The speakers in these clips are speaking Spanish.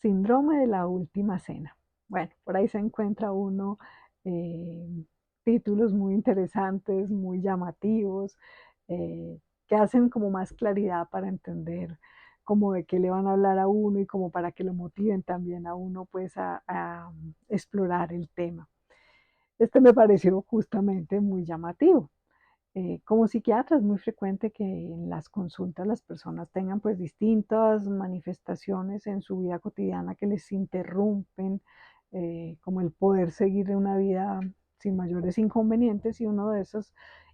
Síndrome de la última cena. Bueno, por ahí se encuentra uno eh, títulos muy interesantes, muy llamativos, que hacen como más claridad para entender como de qué le van a hablar a uno y como para que lo motiven también a uno pues a explorar el tema. Este me pareció justamente muy llamativo. Como psiquiatra es muy frecuente que en las consultas las personas tengan pues distintas manifestaciones en su vida cotidiana que les interrumpen, como el poder seguir una vida sin mayores inconvenientes, y uno de esos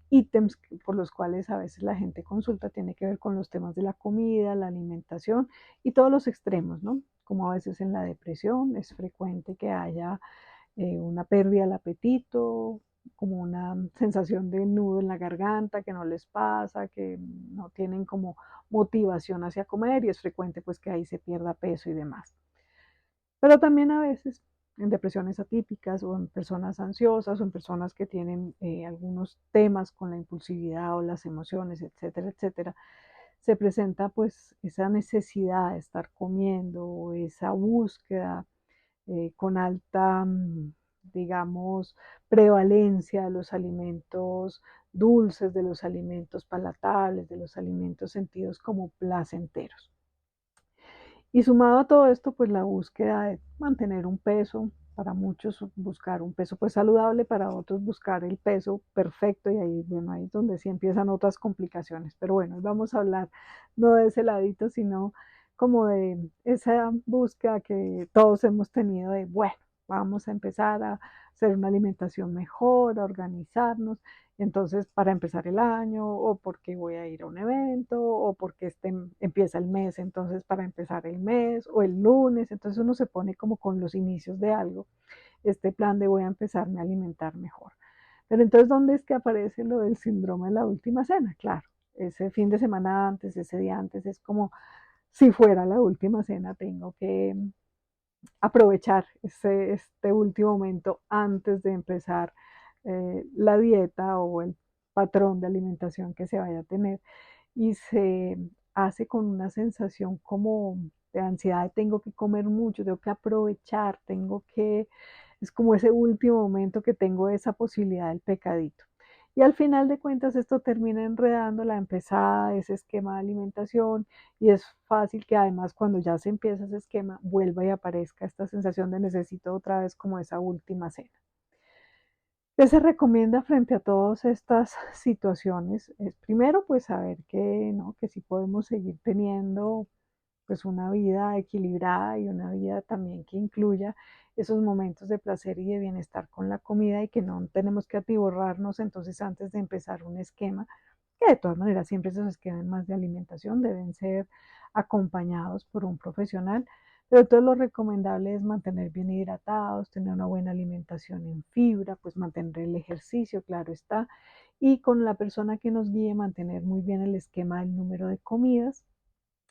ítems por los cuales a veces la gente consulta tiene que ver con los temas de la comida, la alimentación y todos los extremos, ¿no? Como a veces en la depresión es frecuente que haya una pérdida del apetito, como una sensación de nudo en la garganta que no les pasa, que no tienen como motivación hacia comer, y es frecuente pues que ahí se pierda peso y demás. Pero también a veces en depresiones atípicas o en personas ansiosas o en personas que tienen algunos temas con la impulsividad o las emociones, etcétera, etcétera, se presenta pues esa necesidad de estar comiendo o esa búsqueda con alta, digamos, prevalencia de los alimentos dulces, de los alimentos palatables, de los alimentos sentidos como placenteros. Y sumado a todo esto, pues la búsqueda de mantener un peso, para muchos buscar un peso pues saludable, para otros buscar el peso perfecto, y ahí, bueno, ahí es donde sí empiezan otras complicaciones. Pero bueno, vamos a hablar no de ese ladito, sino como de esa búsqueda que todos hemos tenido de, bueno, vamos a empezar a hacer una alimentación mejor, a organizarnos. Entonces, para empezar el año, o porque voy a ir a un evento, o porque empieza el mes, entonces para empezar el mes, o el lunes, entonces uno se pone como con los inicios de algo, este plan de voy a empezarme a alimentar mejor. Pero entonces, ¿dónde es que aparece lo del síndrome de la última cena? Claro, ese fin de semana antes, ese día antes, es como si fuera la última cena, tengo que aprovechar este último momento antes de empezar la dieta o el patrón de alimentación que se vaya a tener, y se hace con una sensación como de ansiedad, de tengo que comer mucho, tengo que aprovechar, es como ese último momento que tengo esa posibilidad del pecadito. Y al final de cuentas esto termina enredando la empezada de ese esquema de alimentación, y es fácil que además cuando ya se empieza ese esquema vuelva y aparezca esta sensación de necesito otra vez como esa última cena. ¿Qué se recomienda frente a todas estas situaciones? Es primero pues saber que, ¿no? Que sí podemos seguir teniendo pues una vida equilibrada y una vida también que incluya esos momentos de placer y de bienestar con la comida, y que no tenemos que atiborrarnos entonces antes de empezar un esquema, que de todas maneras siempre esos esquemas más de alimentación deben ser acompañados por un profesional. Pero todo lo recomendable es mantener bien hidratados, tener una buena alimentación en fibra, pues mantener el ejercicio, claro está, y con la persona que nos guíe mantener muy bien el esquema del número de comidas,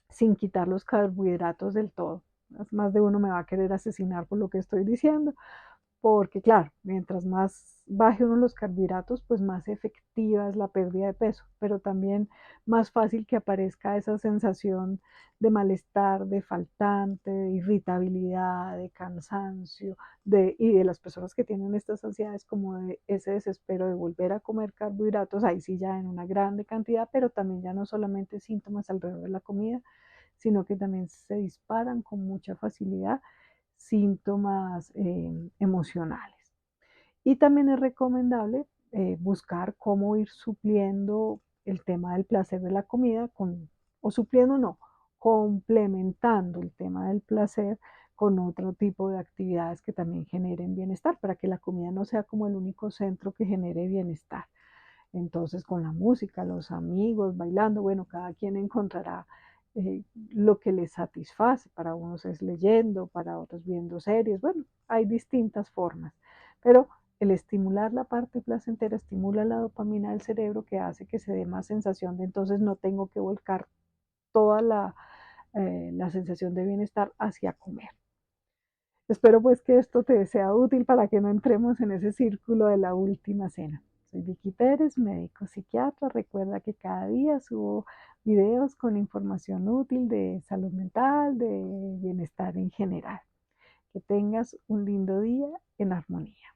sin quitar los carbohidratos del todo. Más de uno me va a querer asesinar por lo que estoy diciendo, porque claro, mientras más baje uno los carbohidratos, pues más efectiva es la pérdida de peso, pero también más fácil que aparezca esa sensación de malestar, de faltante, de irritabilidad, de cansancio, y de las personas que tienen estas ansiedades, como de ese desespero de volver a comer carbohidratos, ahí sí ya en una grande cantidad, pero también ya no solamente síntomas alrededor de la comida, sino que también se disparan con mucha facilidad síntomas emocionales. Y también es recomendable buscar cómo ir supliendo el tema del placer de la comida, o supliendo no, complementando el tema del placer con otro tipo de actividades que también generen bienestar, para que la comida no sea como el único centro que genere bienestar. Entonces, con la música, los amigos, bailando, bueno, cada quien encontrará lo que les satisface. Para unos es leyendo, para otros viendo series. Bueno, hay distintas formas, pero el estimular la parte placentera estimula la dopamina del cerebro, que hace que se dé más sensación de entonces no tengo que volcar toda la sensación de bienestar hacia comer. Espero pues que esto te sea útil para que no entremos en ese círculo de la última cena. Soy Vicky Pérez, médico psiquiatra. Recuerda que cada día subo videos con información útil de salud mental, de bienestar en general. Que tengas un lindo día en armonía.